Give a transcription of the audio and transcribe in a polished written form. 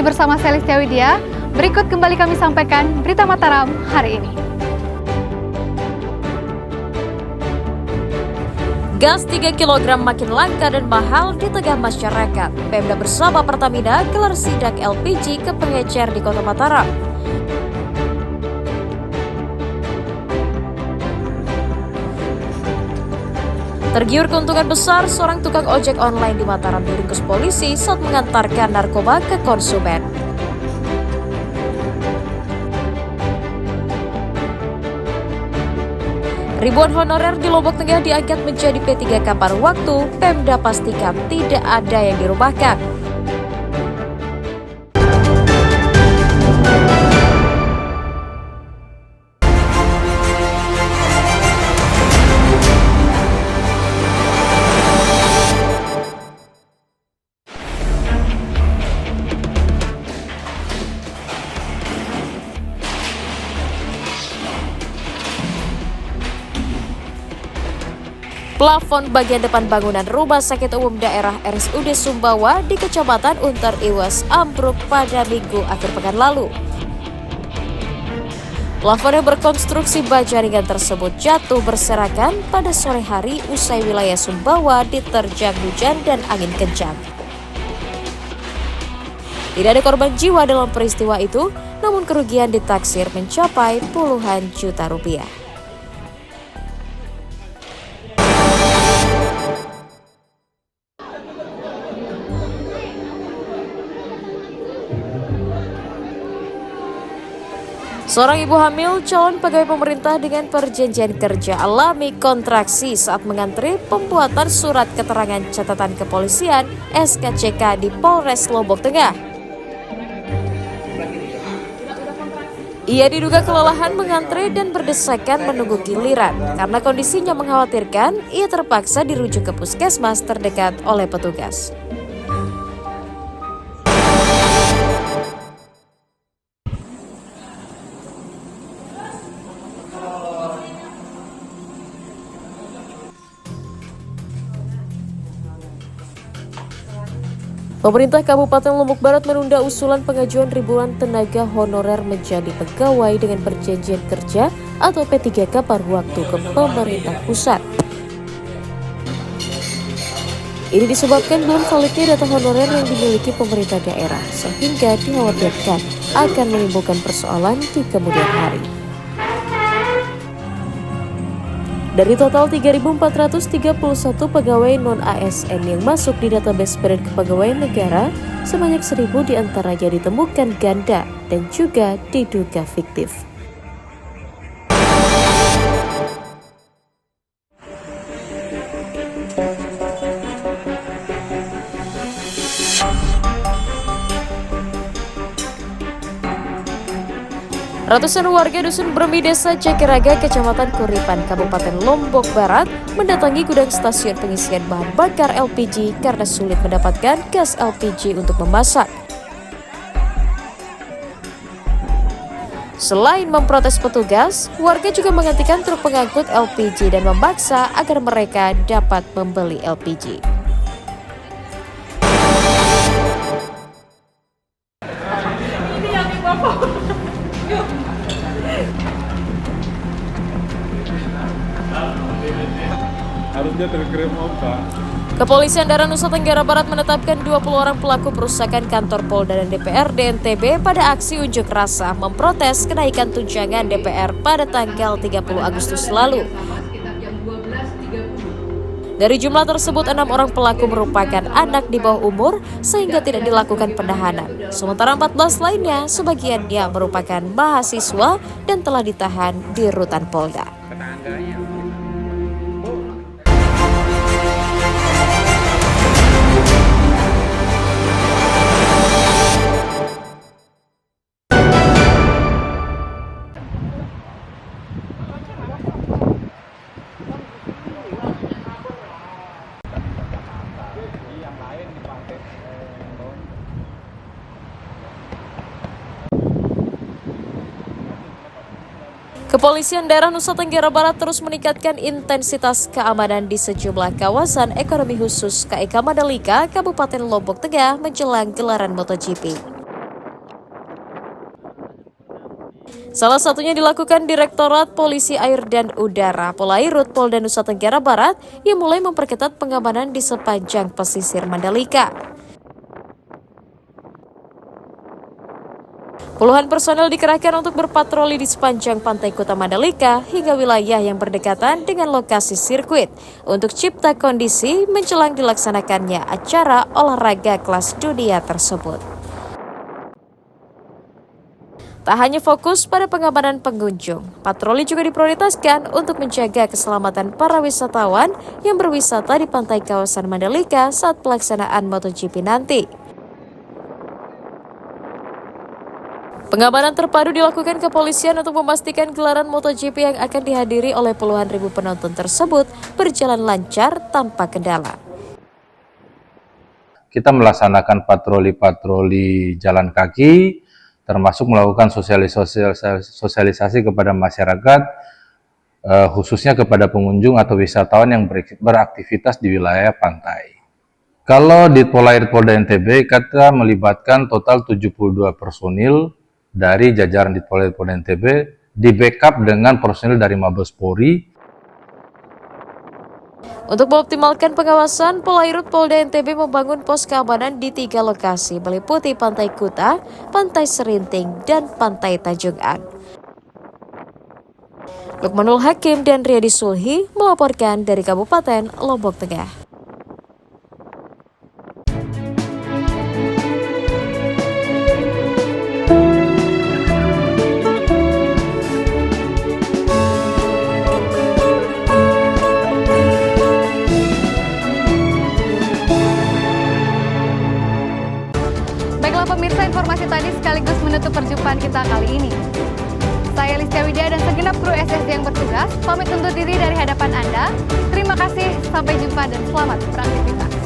Masih bersama Celestia Widya, berikut kembali kami sampaikan berita Mataram hari ini. Gas 3 kg makin langka dan mahal di tengah masyarakat. Pemda bersama Pertamina gelar sidak LPG ke pengecer di Kota Mataram. Tergiur keuntungan besar, seorang tukang ojek online di Mataram diringkus polisi saat mengantarkan narkoba ke konsumen. Ribuan honorer di Lombok Tengah diangkat menjadi P3K paruh waktu. Pemda pastikan tidak ada yang dirumahkan. Plafon bagian depan bangunan Rumah Sakit Umum Daerah RSUD Sumbawa di Kecamatan Untar Iwas ambruk pada Minggu akhir pekan lalu. Plafon yang berkonstruksi baja ringan tersebut jatuh berserakan pada sore hari usai wilayah Sumbawa diterjang hujan dan angin kencang. Tidak ada korban jiwa dalam peristiwa itu, namun kerugian ditaksir mencapai puluhan juta rupiah. Seorang ibu hamil calon pegawai pemerintah dengan perjanjian kerja alami kontraksi saat mengantri pembuatan surat keterangan catatan kepolisian SKCK di Polres Lombok Tengah. Ia diduga kelelahan mengantri dan berdesakan menunggu giliran. Karena kondisinya mengkhawatirkan, ia terpaksa dirujuk ke puskesmas terdekat oleh petugas. Pemerintah Kabupaten Lombok Barat menunda usulan pengajuan ribuan tenaga honorer menjadi pegawai dengan perjanjian kerja atau P3K paruh waktu ke pemerintah pusat. Ini disebabkan belum validnya data honorer yang dimiliki pemerintah daerah, sehingga dikhawatirkan akan menimbulkan persoalan di kemudian hari. Dari total 3.431 pegawai non-ASN yang masuk di database Badan Kepegawaian Negara, sebanyak 1.000 diantaranya ditemukan ganda dan juga diduga fiktif. Ratusan warga Dusun Bremi Desa Cakiraga, Kecamatan Kuripan, Kabupaten Lombok Barat mendatangi gudang stasiun pengisian bahan bakar LPG karena sulit mendapatkan gas LPG untuk memasak. Selain memprotes petugas, warga juga menghentikan truk pengangkut LPG dan memaksa agar mereka dapat membeli LPG. Harusnya terkirim Pak. Kepolisian daerah Nusa Tenggara Barat menetapkan 20 orang pelaku perusakan kantor Polda dan DPRD NTB pada aksi unjuk rasa memprotes kenaikan tunjangan DPR pada tanggal 30 Agustus lalu. Dari jumlah tersebut, 6 orang pelaku merupakan anak di bawah umur sehingga tidak dilakukan penahanan. Sementara 14 lainnya sebagiannya merupakan mahasiswa dan telah ditahan di rutan Polda. Kepolisian daerah Nusa Tenggara Barat terus meningkatkan intensitas keamanan di sejumlah kawasan ekonomi khusus KEK Mandalika, Kabupaten Lombok Tengah menjelang gelaran MotoGP. Salah satunya dilakukan Direktorat Polisi Air dan Udara Polairut Polda Nusa Tenggara Barat yang mulai memperketat pengamanan di sepanjang pesisir Mandalika. Puluhan personel dikerahkan untuk berpatroli di sepanjang pantai Kuta Mandalika hingga wilayah yang berdekatan dengan lokasi sirkuit untuk cipta kondisi menjelang dilaksanakannya acara olahraga kelas dunia tersebut. Tak hanya fokus pada pengamanan pengunjung, patroli juga diprioritaskan untuk menjaga keselamatan para wisatawan yang berwisata di pantai kawasan Mandalika saat pelaksanaan MotoGP nanti. Pengamanan terpadu dilakukan kepolisian untuk memastikan gelaran MotoGP yang akan dihadiri oleh puluhan ribu penonton tersebut berjalan lancar tanpa kendala. Kita melaksanakan patroli-patroli jalan kaki, termasuk melakukan sosialisasi kepada masyarakat, khususnya kepada pengunjung atau wisatawan yang beraktivitas di wilayah pantai. Kalau di Polairut Polda NTB, kita melibatkan total 72 personil dari jajaran di Polairut Polda NTB, di backup dengan personil dari Mabes Polri. Untuk mengoptimalkan pengawasan, Polairut Polda NTB membangun pos keamanan di 3 lokasi, meliputi Pantai Kuta, Pantai Serinting, dan Pantai Tanjung An. Lukmanul Hakim dan Riyadi Sulhi melaporkan dari Kabupaten Lombok Tengah. Baiklah pemirsa, informasi tadi sekaligus menutup perjumpaan kita kali ini. Saya Listia Widya dan segenap kru SSD yang bertugas pamit undur diri dari hadapan Anda. Terima kasih, sampai jumpa dan selamat beraktivitas.